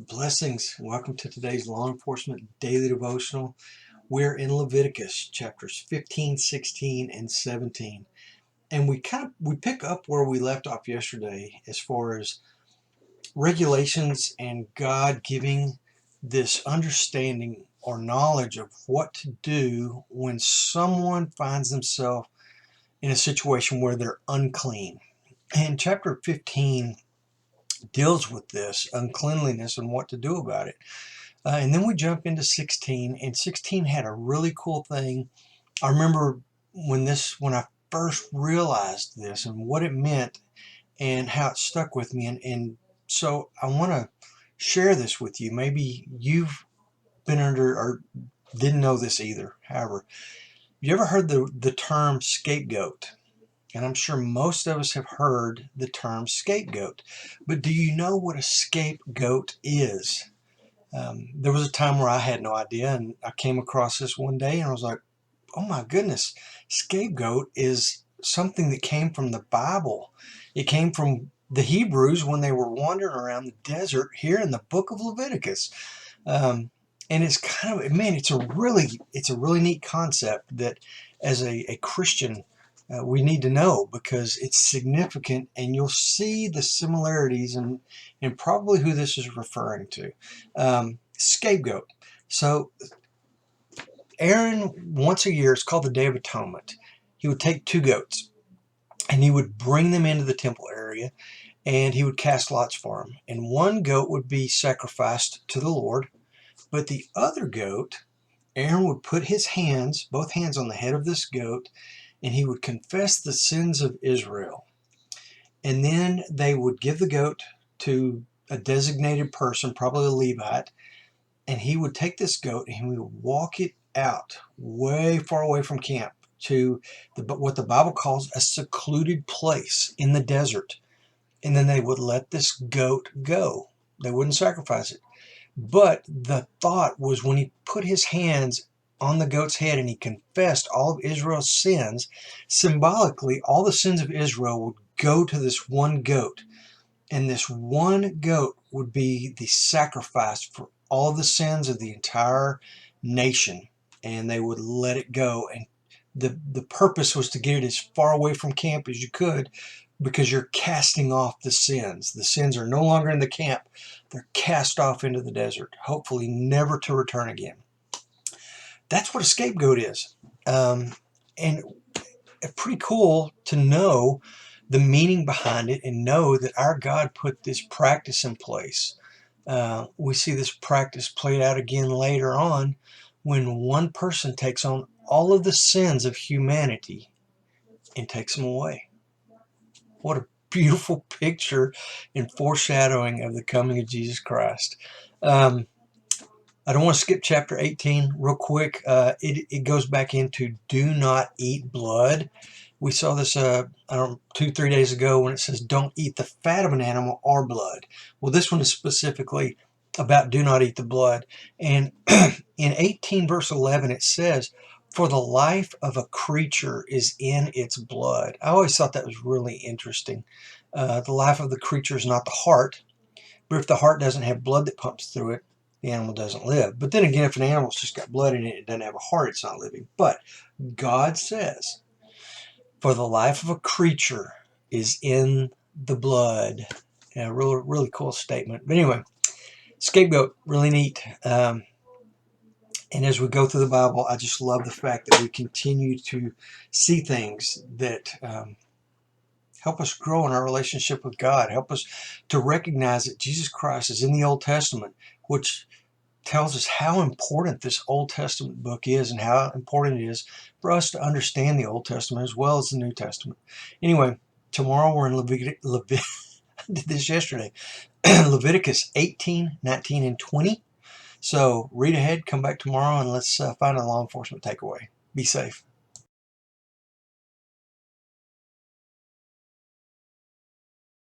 Blessings. Welcome to today's Law Enforcement Daily Devotional. We're in Leviticus chapters 15, 16, and 17. And we pick up where we left off yesterday as far as regulations and God giving this understanding or knowledge of what to do when someone finds themselves in a situation where they're unclean. And chapter 15 deals with this uncleanliness and what to do about it. And then we jump into 16, and 16 had a really cool thing. I remember when I first realized this and what it meant and how it stuck with me. And so I want to share this with you. Maybe you've been under or didn't know this either. However, you ever heard the term scapegoat? And I'm sure most of us have heard the term scapegoat. But do you know what a scapegoat is? There was a time where I had no idea, and I came across this one day and I was like, oh my goodness, scapegoat is something that came from the Bible. It came from the Hebrews when they were wandering around the desert here in the book of Leviticus. And it's kind of, man, it's a really neat concept that as a Christian, we need to know because it's significant, and you'll see the similarities and probably who this is referring to. Scapegoat. So Aaron, once a year, it's called the Day of Atonement. He would take two goats and he would bring them into the temple area and he would cast lots for them. And one goat would be sacrificed to the Lord, but the other goat, Aaron would put his hands, both hands on the head of this goat, and he would confess the sins of Israel. And then they would give the goat to a designated person, probably a Levite, and he would take this goat and he would walk it out way far away from camp to what the Bible calls a secluded place in the desert. And then they would let this goat go. They wouldn't sacrifice it. But the thought was when he put his hands on the goat's head and he confessed all of Israel's sins, symbolically all the sins of Israel would go to this one goat, and this one goat would be the sacrifice for all the sins of the entire nation, and they would let it go. And the purpose was to get it as far away from camp as you could, because you're casting off the sins. The sins are no longer in the camp. They're cast off into the desert, hopefully never to return again. That's what a scapegoat is. And pretty cool to know the meaning behind it and know that our God put this practice in place. We see this practice played out again later on when one person takes on all of the sins of humanity and takes them away. What a beautiful picture and foreshadowing of the coming of Jesus Christ. I don't want to skip chapter 18 real quick. It goes back into do not eat blood. We saw this 2-3 days ago when it says don't eat the fat of an animal or blood. Well, this one is specifically about do not eat the blood. And in 18 verse 11 it says, for the life of a creature is in its blood. I always thought that was really interesting. The life of the creature is not the heart, but if the heart doesn't have blood that pumps through it, the animal doesn't live. But then again, if an animal's just got blood in it, it doesn't have a heart, it's not living. But God says, for the life of a creature is in the blood. Yeah, really, really cool statement. But anyway, scapegoat, really neat. And as we go through the Bible, I just love the fact that we continue to see things that help us grow in our relationship with God, help us to recognize that Jesus Christ is in the Old Testament, which tells us how important this Old Testament book is and how important it is for us to understand the Old Testament as well as the New Testament. Anyway, tomorrow we're in Leviticus. I did this yesterday. Leviticus 18, 19, and 20. So read ahead, come back tomorrow, and let's find a law enforcement takeaway. Be safe.